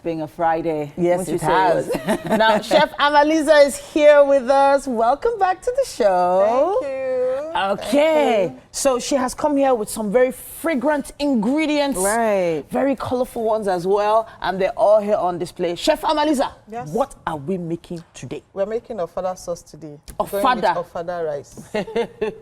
being a Friday. Yes, it has. Now, Chef Amaliza is here with us. Welcome back to the show. Thank you. Okay, so she has come here with some very fragrant ingredients. Right. Very colorful ones as well, and they're all here on display. Chef Amaliza, Yes. what are we making today? We're making Ofada sauce today. Ofada? Going with Ofada rice.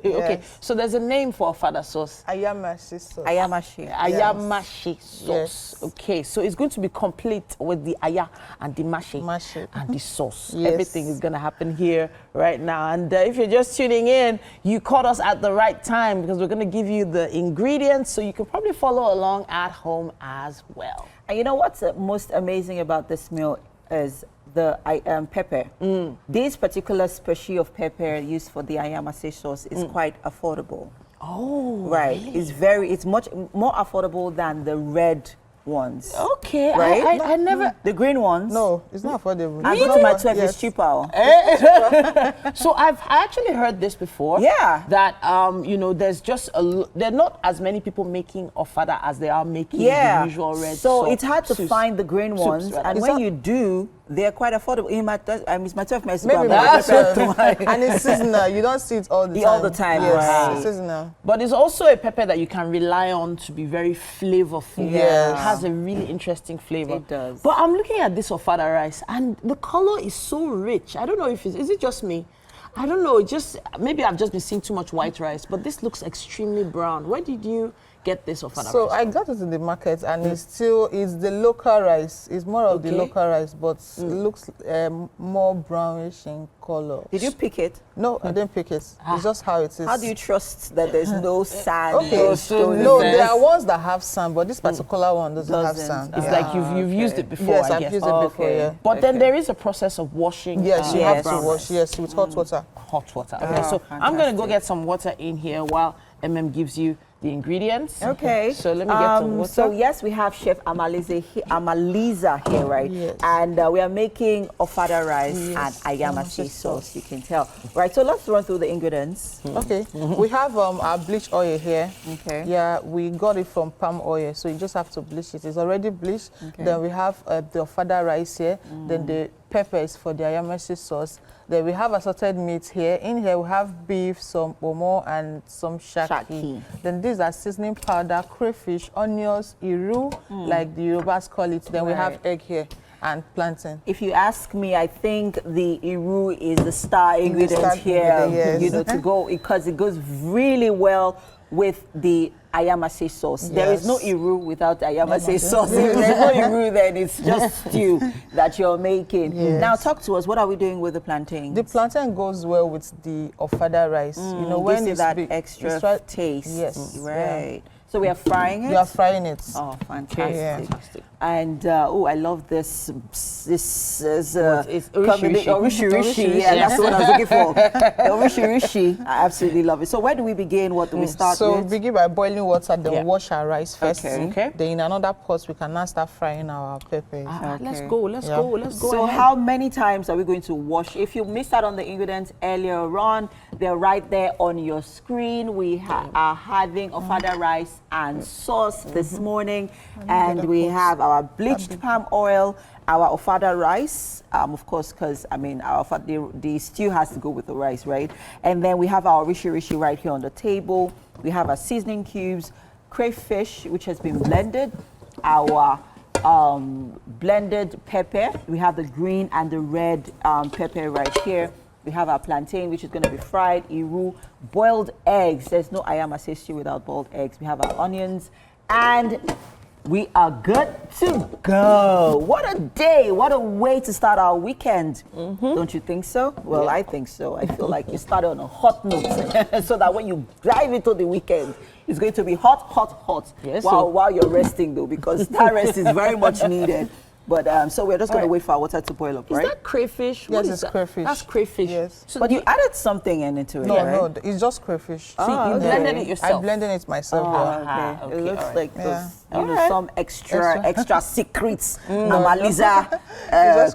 Okay, so there's a name for Ofada sauce. Ayamashi sauce. Ayamashi. Ayamashi sauce. Yes. Okay, so it's going to be complete with the aya and the mashi and the sauce. Yes. Everything is going to happen here right now. And if you're just tuning in, you caught us at the right time because we're going to give you the ingredients so you can probably follow along at home as well. And you know what's most amazing about this meal is the pepper. This particular species of pepper used for the ayamase sauce is quite affordable. Oh, Right. really? It's much more affordable than the red ones. Okay, Right? I never... The green ones. No, it's not affordable. I go to my 12 is cheaper. So I actually heard this before. Yeah. That you know, there's just there are not as many people making Ofada as they are making the usual red. So sauce it's hard to soups. find the green Soups, ones, rather. and when you do, they're quite affordable. It's my 12 months. Maybe That's and it's seasonal. You don't see it all the time. All the time, Yes, right. it's seasonal. But it's also a pepper that you can rely on to be very flavorful. Yes. It has a really interesting flavor. It does. But I'm looking at this Ofada rice and the color is so rich. I don't know if is it just me? I don't know. Maybe I've just been seeing too much white rice, but this looks extremely brown. Where did you get this Ofada rice? So I got it in the market, and it's the local rice. It's more of the local rice, but it looks more brownish in color. Did you pick it? No, I didn't pick it. It's just how it is. How do you trust that there's no sand? Okay, no stone no, in there are ones that have sand, but this particular one doesn't have Doesn't. sand. It's Yeah. like you've used it before, Yes, I I've guess. used it before, yeah. But then there is a process of washing. Yes, you have to brown wash, rice. yes, with hot water. Hot water. Okay, so I'm going to go get some water in here while gives you the ingredients. Okay. So let me get some water. So yes, we have Chef Amaliza here, right? Yes. And we are making Ofada rice and ayamashi sauce. You can tell, right? So let's run through the ingredients. Okay, we have our bleach oil here. Okay. Yeah, we got it from palm oil, so you just have to bleach it. It's already bleached. Okay. Then we have the Ofada rice here. Then the peppers for the ayamashi sauce. Then we have assorted meat here. In here we have beef, some omo, and some shaki. Then these are seasoning powder, crayfish, onions, iru, like the Yorubas call it. Then we have egg here and plantain. If you ask me, I think the iru is the star ingredient here. ingredient, yes. You know, to go because it goes really well with the ayamase sauce. There is no iru without the ayamase sauce. If there's no iru, then it's just stew that you're making. Yes. Now talk to us. What are we doing with the plantains? The plantain goes well with the Ofada rice. You know, when gives it's that big, extra taste. Yes. Right. So we are frying it? You are frying it. Oh, fantastic. Yeah. And, oh, I love this. This is it's orishi-rishi. Orishi-rishi. Yeah, that's what I was looking for. Orishi-rishi. I absolutely love it. So where do we begin? What do we start So with? we begin by boiling water, then wash our rice first. Okay. Then in another pot, we can now start frying our peppers. Let's go. Let's go So ahead. how many times are we going to wash? If you missed out on the ingredients earlier on, they're right there on your screen. We are having Ofada rice and sauce this morning, and we have our bleached palm oil, our Ofada rice, of course, because I mean the stew has to go with the rice, right? And then we have our rishi right here on the table. We have our seasoning cubes, crayfish, which has been blended, our blended pepper. We have the green and the red pepper right here. We have our plantain, which is going to be fried, iru, boiled eggs. There's no ayamase stew without boiled eggs. We have our onions, and we are good to go. What a day. What a way to start our weekend. Don't you think so? Well, I think so. I feel like you started on a hot note so that when you dive into the weekend, it's going to be hot, hot, hot. Yes, while you're resting, though, because that rest is very much needed. But so we're just going to wait for our water to boil up, right? Is that crayfish? Yes, it's crayfish. That's crayfish. Yes. So But you added something into it, No, right? no, it's just crayfish. you blended it yourself. I blended it myself. yeah. Okay. okay, It looks all right. like Yeah. some extra secrets, Amaliza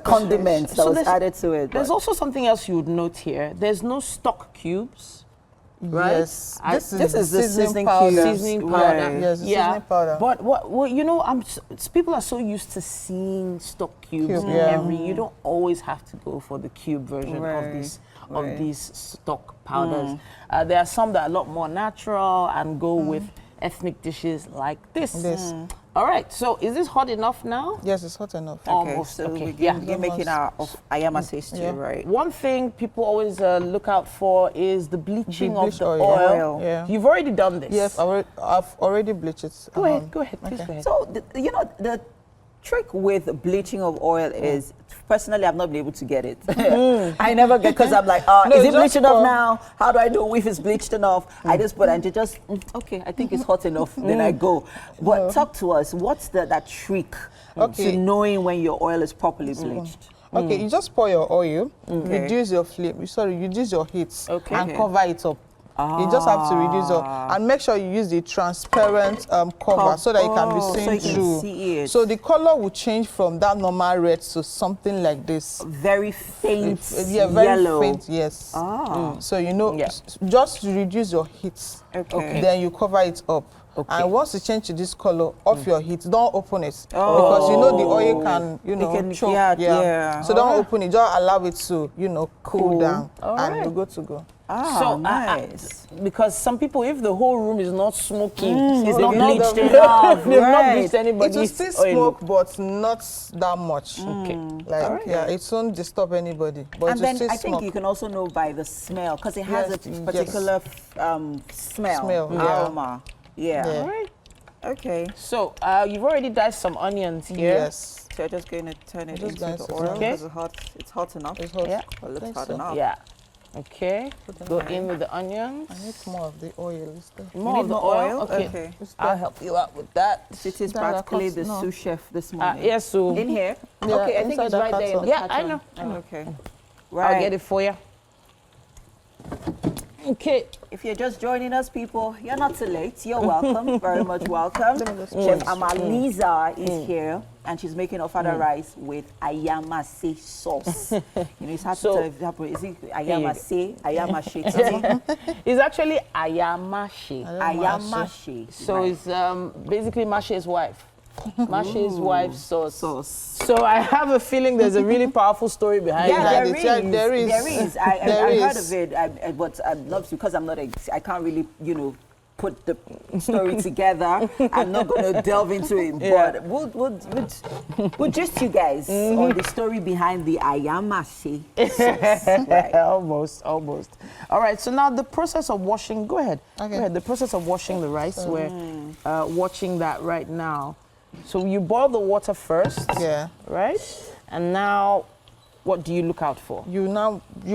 condiments that So was there's- added to it. There's but- also something else you would note here. There's no stock cubes. right? Yes. This is the seasoning powder. cubes. Seasoning Right. powder. Yes, the seasoning powder. But what you know, people are so used to seeing stock cubes in yeah. every. You don't always have to go for the cube version of these stock powders. There are some that are a lot more natural and go with ethnic dishes like this. All right, so is this hot enough now? Yes, it's hot enough. Almost. So Okay. we begin making our ayamase stew, Yeah. right? One thing people always look out for is the bleaching of bleached the oil. oil. Yeah. You've already done this. Yes, I've already bleached it. Go ahead, please go ahead. So, you know, the trick with bleaching of oil is, personally, I've not been able to get it. I never get, because I'm like, No, is it just bleached enough pour. now? How do I know if it's bleached enough? I just put, and just, okay, I think it's hot enough, then I go. But talk to us, what's that trick to knowing when your oil is properly bleached? Okay, you just pour your oil, reduce your flame, reduce your heat, and cover it up. You just have to reduce it and make sure you use the transparent cover so that it can be seen so you through. can see it. So the color will change from that normal red to something like this. Very faint Very yellow. faint, yes. So you know, just reduce your heat. Okay. Then you cover it up. And once you change to this color, off your heat, don't open it. Because you know the oil can, choke. Yeah. So don't open it, just allow it to, cool down. And you're good to go. So nice. Because some people, if the whole room is not smoking, it's they've not bleached they've enough, not right. bleached anybody's It will still oil. smoke, but not that much. Okay. Like, it won't disturb anybody. But And it will then still I think smoke. you can also know by the smell, because it has a particular smell, aroma. Yeah. All right. Okay. So you've already diced some onions here. Yes. So I'm just going to turn it Just into going the to oil turn because it's hot enough. It's hot. Yeah. Well, it's think hot so. enough. Yeah. Okay. Go in with the onions. I need more of the oil. More of the oil. Okay. I'll help you out with that. It is practically the sous chef this morning. Yes, so In here? Yeah, Okay, I think inside it's the right there in the yeah, I carton. know. Okay. Right. I'll get it for you. Okay. If you're just joining us, people, you're not too late. You're welcome. Very much welcome. Chef Amaliza is here, and she's making Ofada rice with ayamase sauce. It's hard to tell. Is it ayamase? Ayamase. It's actually ayamashi. Ayamashi. So it's basically Mashi's wife. Mashi's wife's sauce. So I have a feeling there's a really powerful story behind Yeah, that. there is. I heard of it, but I'm not, because I'm not. I can't really, put the story together. I'm not going to delve into it, but we'll just you guys on the story behind the ayamashi sauce. Right. Almost. All right. So now the process of washing. Go ahead. Okay. Go ahead. The process of washing the rice. We're watching that right now. So you boil the water first. Yeah. Right. And now, what do you look out for? You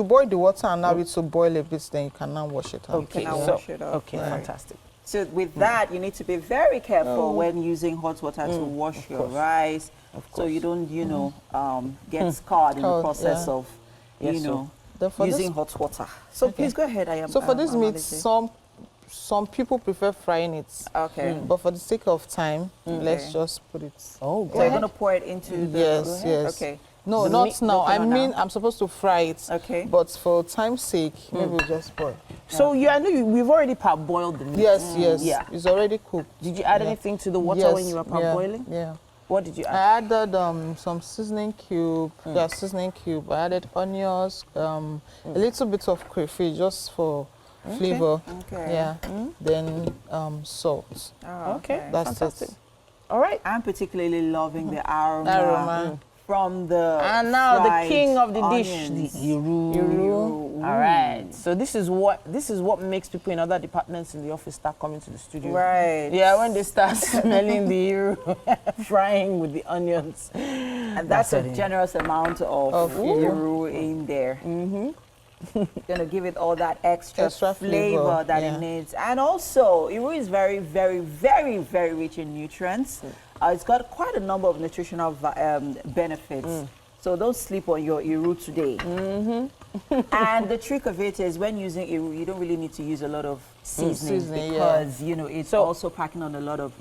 boil the water and allow it to boil a bit, then you can now wash it out. Okay. Wash it up. Okay. Fantastic. So with that, you need to be very careful when using hot water to wash your rice, so you don't, get scarred in the process of, using hot water. So please go ahead. So for this meat, some people prefer frying it. Okay. But for the sake of time, let's just put it. Oh, So you're going to pour it into the... Yes. Okay. No, not now. I mean, I'm supposed to fry it. Okay. But for time's sake, maybe we'll just pour. So I know we've already parboiled the meat. Yes. Yeah. It's already cooked. Did you add anything to the water when you were parboiling? Yeah. What did you add? I added some seasoning cube. Yeah, seasoning cube. I added onions, a little bit of crayfish just for flavor. Okay. Yeah. Then salt. Oh, okay. That's fantastic. it. All right. I'm particularly loving the aroma. From the And now the fried king of the dish, onions. the iru. All right. So this is what makes people in other departments in the office start coming to the studio. Right. Yeah, when they start smelling the iru frying with the onions. And that's a generous amount of iru in there. Gonna give it all that extra flavor that it needs. And also, iru is very, very, very, very rich in nutrients. It's got quite a number of nutritional benefits. So don't sleep on your iru today. And the trick of it is when using iru, you don't really need to use a lot of seasoning because, it's also packing on a lot of,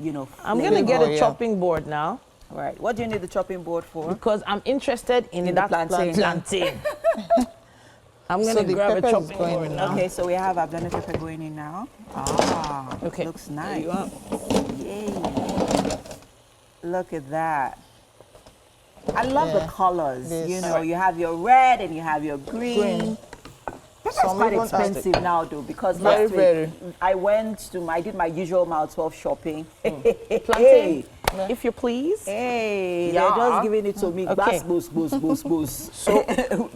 I'm going to get a chopping board now. Right. What do you need the chopping board for? Because I'm interested in that plantain. I'm going So to the grab a pepper is chopping going board in now. now. Okay, so we have our blended pepper going in now. Ah, Okay. looks There nice. you are. Yay. Look at that. I love the Yeah. colors. This. You know, you have your red and you have your green. It's Some quite even expensive now, though, because Very, last week very. I did my usual mouth Plantain, shopping. if you please. Hey, Yeah. they're just giving it to me. Okay. That's boost. So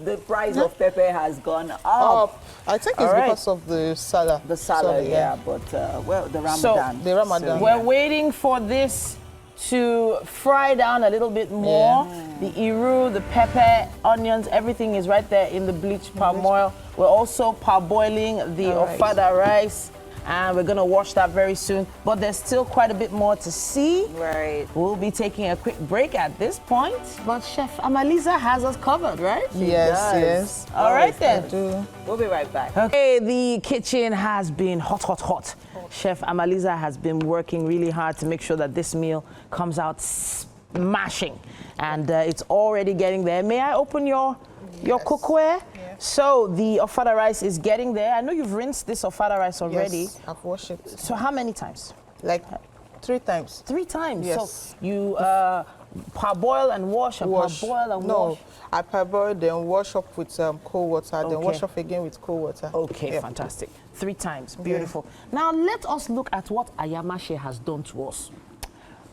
the price of pepper has gone up. I think it's All right. because of the salad. The salad, yeah, but well, the Ramadan. the Ramadan. We're waiting for this to fry down a little bit more. The iru, the pepper, onions, everything is right there in the bleached palm oil. We're also parboiling the ofada rice, and we're gonna wash that very soon. But there's still quite a bit more to see. Right. We'll be taking a quick break at this point. But Chef Amaliza has us covered, right? Yes. All right then. We'll be right back. Okay, the kitchen has been hot. Chef Amaliza has been working really hard to make sure that this meal comes out smashing, and it's already getting there. May I open your cookware? Yes. So the ofada rice is getting there. I know you've rinsed this ofada rice already. Yes, I've washed it. So how many times? Like 3 times. 3 times. Yes. So you parboil and wash and parboil and wash. I parboil, then wash up with cold water, then wash up again with cold water. Okay, Yeah. fantastic. 3 times, beautiful. Now let us look at what Ayamashe has done to us.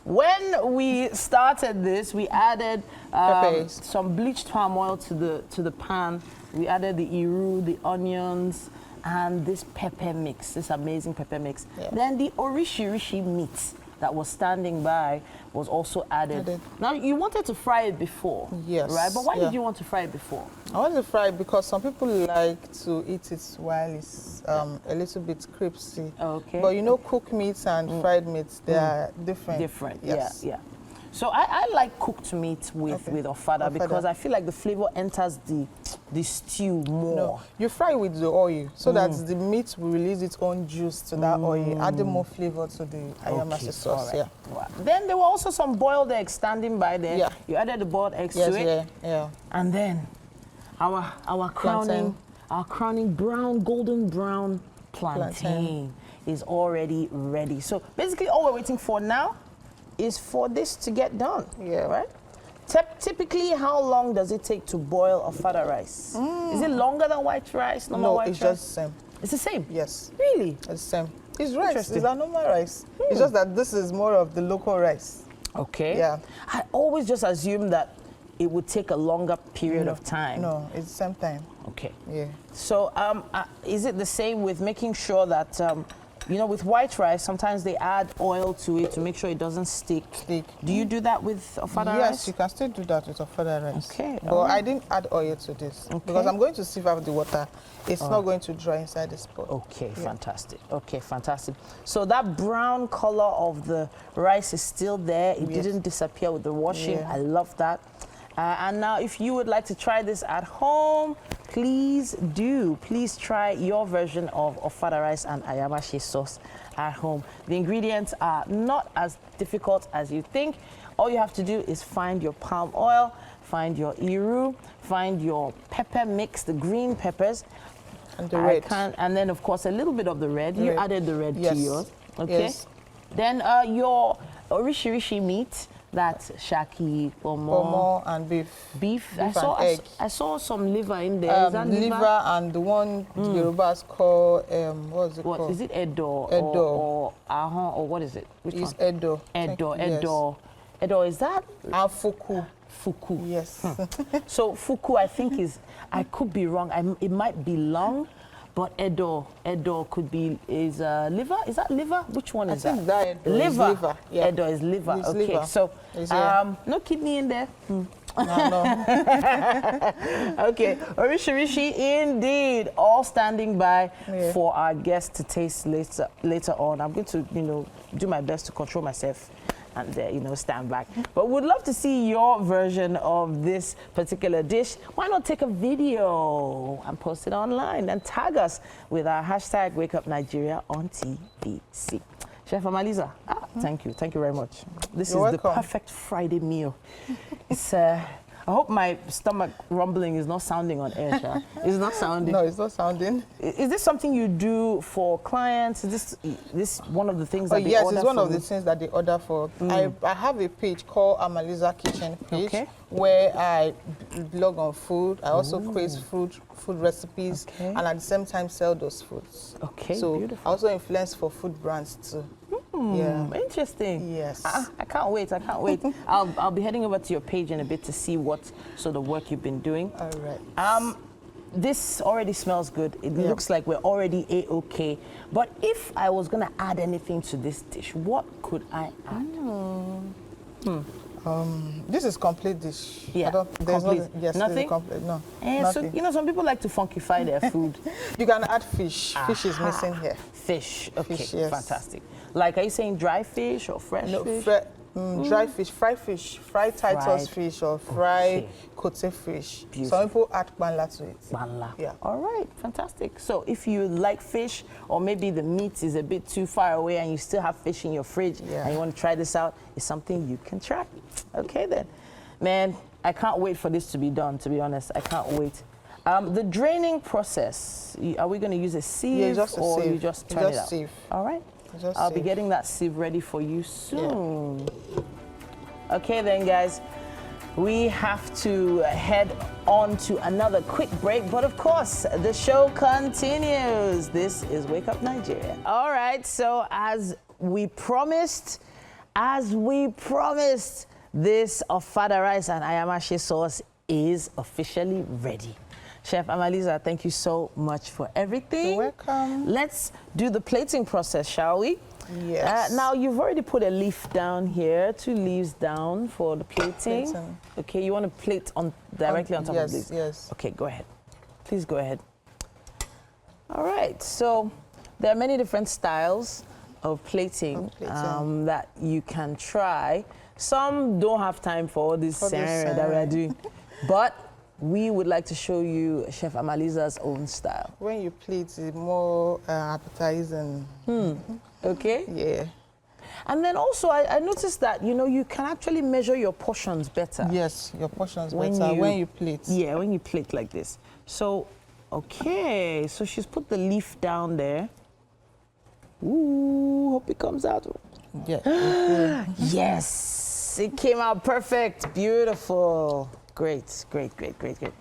When we started this, we added some bleached palm oil to the pan. We added the iru, the onions, and this pepper mix, this amazing pepper mix. Yeah. Then the orishirishi meat that was standing by was also added. Now, you wanted to fry it before, Yes, right? But why yeah. did you want to fry it before? I want to fry it because some people like to eat it while it's a little bit crispy. Okay. But you know, cooked meats and fried meats, they are different. Different, Yes. yeah. So I like cooked meat with ofada because I feel like the flavor enters the stew more. No, you fry with the oil so that the meat will release its own juice to that oil, adding more flavor to the ayamase sauce. all right. Yeah. Wow. Then there were also some boiled eggs standing by there. Yeah. You added the boiled eggs Yes, to it. yeah. And then our crowning golden brown plantain is already ready. So basically all we're waiting for now is for this to get done. Yeah. Right? Typically, how long does it take to boil ofada rice? Is it longer than white rice? No, white it's rice? just the same. It's the same? Yes, Really? it's the same. It's rice. Interesting. It's a normal rice. It's just that this is more of the local rice. Okay. Yeah. I always just assumed that it would take a longer period of time. No, it's the same time. Okay. Yeah. So is it the same with making sure that, you know, with white rice, sometimes they add oil to it to make sure it doesn't stick. Do you do that with ofada rice? Yes, you can still do that with ofada rice. Okay, But all right. I didn't add oil to this because I'm going to sieve out the water. It's not going to dry inside this pot. Okay, fantastic. Okay, fantastic. So that brown color of the rice is still there. It didn't disappear with the washing. Yeah. I love that. And now if you would like to try this at home, please do. Please try your version of ofada rice and ayamashi sauce at home. The ingredients are not as difficult as you think. All you have to do is find your palm oil, find your iru, find your pepper mix, the green peppers. And the red. And then, of course, a little bit of the red. You added the red to yours. Okay. Yes. Then your orishirishi meat, that's shaki, Pomo and beef. beef. And egg. I saw some liver in there. Is that liver and the one the Yorubas call, what's it called? What is it? Edo. Edo. Or ahon, or what is it? Which It's one? Edo. Edo. Edo, is that? And fuku. Fuku. Yes. So fuku, I think I could be wrong. It might be long, but Edo could be, is liver? Is that liver? Which one is I think that? that Edo is liver. Yeah. Edo is liver. It's okay, liver. so It's no kidney in there. No. Okay, orishirishi indeed, all standing by for our guests to taste later on. I'm going to, do my best to control myself and stand back. But we'd love to see your version of this particular dish. Why not take a video and post it online and tag us with our hashtag #WakeUpNigeria on TBC. Chef Amaliza, thank you very much. This You're is the welcome. perfect Friday meal. It's I hope my stomach rumbling is not sounding on air, Sha. It's not sounding. No, it's not sounding. Is this something you do for clients? Is this one of the things that they yes, order it's one for of the things that they order for. I have a page called Amaliza Kitchen page, where I blog on food. I also create food recipes, and at the same time sell those foods. Okay, so beautiful. I also influence for food brands too. Yeah. Interesting. Yes. I can't wait. I can't wait. I'll be heading over to your page in a bit to see what sort of work you've been doing. All right. This already smells good. It looks like we're already A-okay. But if I was going to add anything to this dish, what could I add? This is complete dish. Yeah, there's complete. Nothing. Yes, Nothing? Complete. No. So, you know, some people like to funkify their food. You can add fish. Fish is missing here. Fish. Okay, Fish, yes. fantastic. Like, are you saying dry fish or fresh fish? Dry fish, fried Titus fish, or fried kote fish. Beautiful. Some people add banla to it. Banla. Yeah. All right, fantastic. So if you like fish, or maybe the meat is a bit too far away and you still have fish in your fridge and you want to try this out, it's something you can try. Okay then. Man, I can't wait for this to be done, to be honest. I can't wait. The draining process, are we going to use a sieve or you just turn it out? Sieve. All right. I'll be getting that sieve ready for you soon. Yeah. Okay then, guys. We have to head on to another quick break, but of course, the show continues. This is Wake Up Nigeria. All right, so as we promised, this Ofada rice and ayamashi sauce is officially ready. Chef Amaliza, thank you so much for everything. You're welcome. Let's do the plating process, shall we? Yes. Now, you've already put a leaf down here, 2 leaves down for the plating. Okay, you want to plate directly on top of these? Yes. Okay, go ahead. Please go ahead. All right, so there are many different styles of plating, that you can try. Some don't have time for all this ceremony that we're doing, but we would like to show you Chef Amaliza's own style. When you plate, it's more appetizing. Okay? Yeah. And then also, I noticed that, you know, you can actually measure your portions better. Yes, your portions better when you plate. Yeah, when you plate like this. So, okay, so she's put the leaf down there. Ooh, hope it comes out. Yeah. Yes, it came out perfect. Beautiful. Great.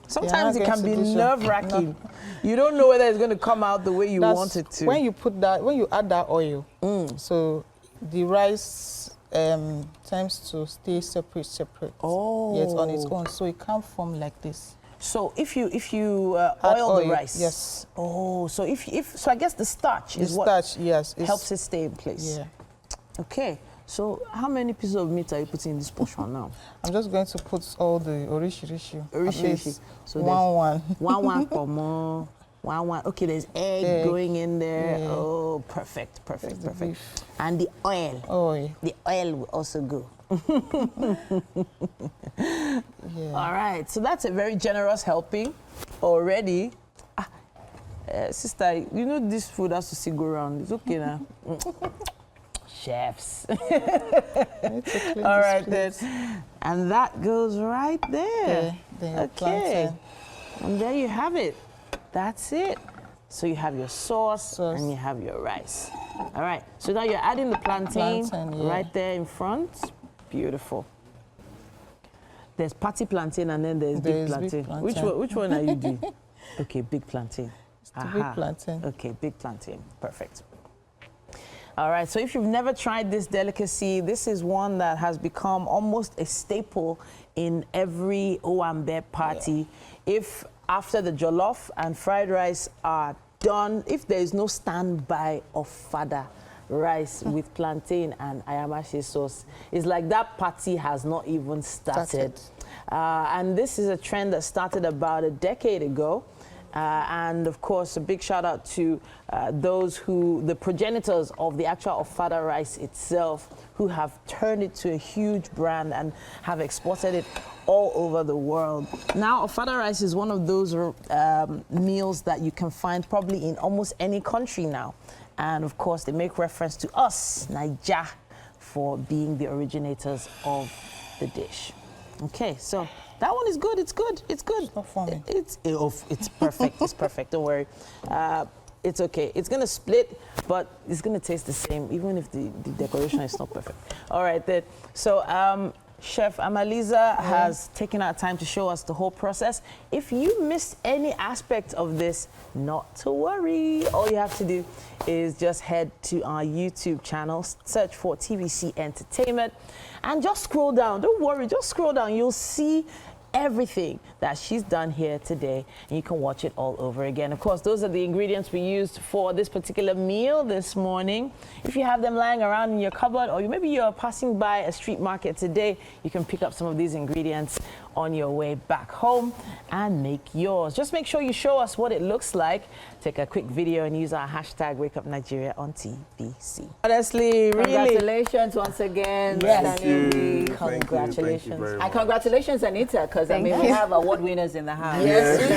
Sometimes it can be nerve-wracking. You don't know whether it's going to come out the way you want it to. When you add that oil, so the rice tends to stay separate. Oh. Yes, on its own, so it can't form like this. So if you oil the rice. Yes. Oh, so so I guess the starch is what helps it stay in place. Yeah. Okay. So how many pieces of meat are you putting in this portion now? I'm just going to put all the orishirishi. So one pomo, one. Okay, there's egg going in there. Yeah. Oh, perfect. And the oil. Oh, the oil will also go. All right, so that's a very generous helping already. Sister, you know this food has to still go around. It's okay now. Chefs. All right then. And that goes right there. Okay. And there you have it. That's it. So you have your sauce and you have your rice. All right. So now you're adding the plantain right there in front. Beautiful. There's patty plantain and then there's big plantain. Which one are you doing? Okay, big plantain. It's the big plantain. Okay, big plantain. Perfect. All right, so if you've never tried this delicacy, this is one that has become almost a staple in every Owambe party. Yeah. If after the jollof and fried rice are done, if there is no standby of Ofada rice with plantain and ayamashi sauce, it's like that party has not even started. And this is a trend that started about a decade ago. And of course, a big shout out to the progenitors of the actual Ofada rice itself, who have turned it to a huge brand and have exported it all over the world. Now, Ofada rice is one of those meals that you can find probably in almost any country now. And of course, they make reference to us, Naija, for being the originators of the dish. Okay, so That one is good. It's good. It's good. not foaming. It's perfect. It's perfect. Don't worry. It's okay. It's gonna split, but it's gonna taste the same, even if the decoration is not perfect. All right, then. So, Chef Amaliza has taken our time to show us the whole process. If you missed any aspect of this, not to worry. All you have to do is just head to our YouTube channel, search for TVC Entertainment, and just scroll down. Don't worry, just scroll down. You'll see everything that she's done here today, and you can watch it all over again. Of course, those are the ingredients we used for this particular meal this morning. If you have them lying around in your cupboard, or maybe you're passing by a street market today, you can pick up some of these ingredients on your way back home and make yours. Just make sure you show us what it looks like. Take a quick video and use our hashtag #WakeUpNigeria on TVC. Honestly, really. Congratulations once again. Yes. Thank you. Congratulations. Thank you very much. And congratulations, Anita, because I mean, we have award winners in the house. Yes, we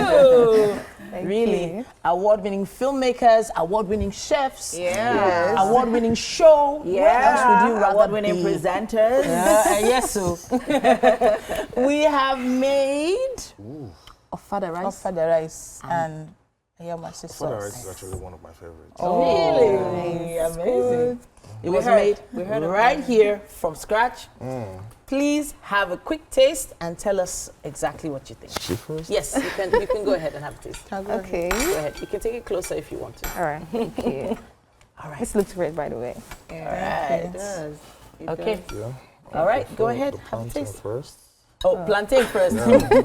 do. Thank Really. you. Award-winning filmmakers, award-winning chefs. Yeah. Award-winning show. Yeah. What else would you rather award-winning be? presenters. Yes, so. We have made Ofada rice. Ofada rice and ayamasi Ofada rice sauce. is actually one of my favorites. Really? Amazing. It was made right here from scratch. Please have a quick taste and tell us exactly what you think. She first? Yes, you can go ahead and have a taste. Okay. Go ahead. You can take it closer if you want to. All right. Thank you. All right. This looks great, by the way. Right. It does. It Okay. does. Yeah. All right, go For ahead, the have a plantain taste. first. Oh, plantain first.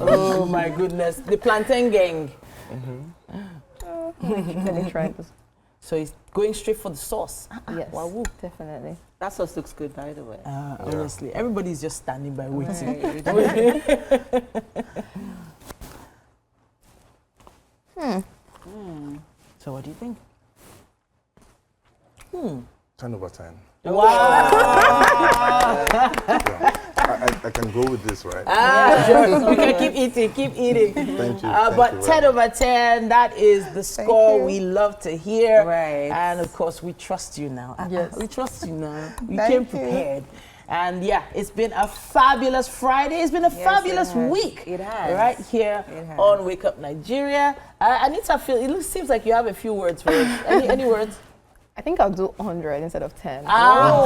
Oh my goodness, the plantain gang. Let me try this. So he's going straight for the sauce. Yes, Wow. definitely. That sauce looks good, by the way. Honestly, everybody's just standing by waiting. So what do you think? 10 over 10. Wow! Yeah. I can go with this, right? We can keep eating, keep eating. Thank you. Thank But you 10 very over 10, that is the score you. we love to hear. Right. And of course, we trust you now. Yes. We trust you now. You Thank came you. prepared. And yeah, it's been a fabulous Friday. It's been a fabulous it has. week. It has. Right here It has. on Wake Up Nigeria. Anita, seems like you have a few words for us. Any words? I think I'll do 100 instead of 10. Oh,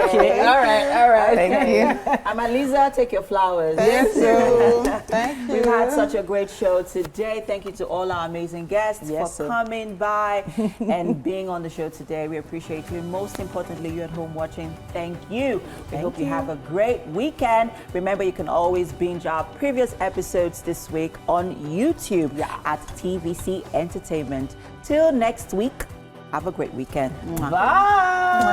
okay. All right. Thank you. Amaliza, take your flowers. Thank you. Thank you. We've had such a great show today. Thank you to all our amazing guests Yes, for sir. coming by and being on the show today. We appreciate you. And most importantly, you at home watching, thank you. We hope you have a great weekend. Remember, you can always binge our previous episodes this week on YouTube at TVC Entertainment. Till next week, have a great weekend. Bye.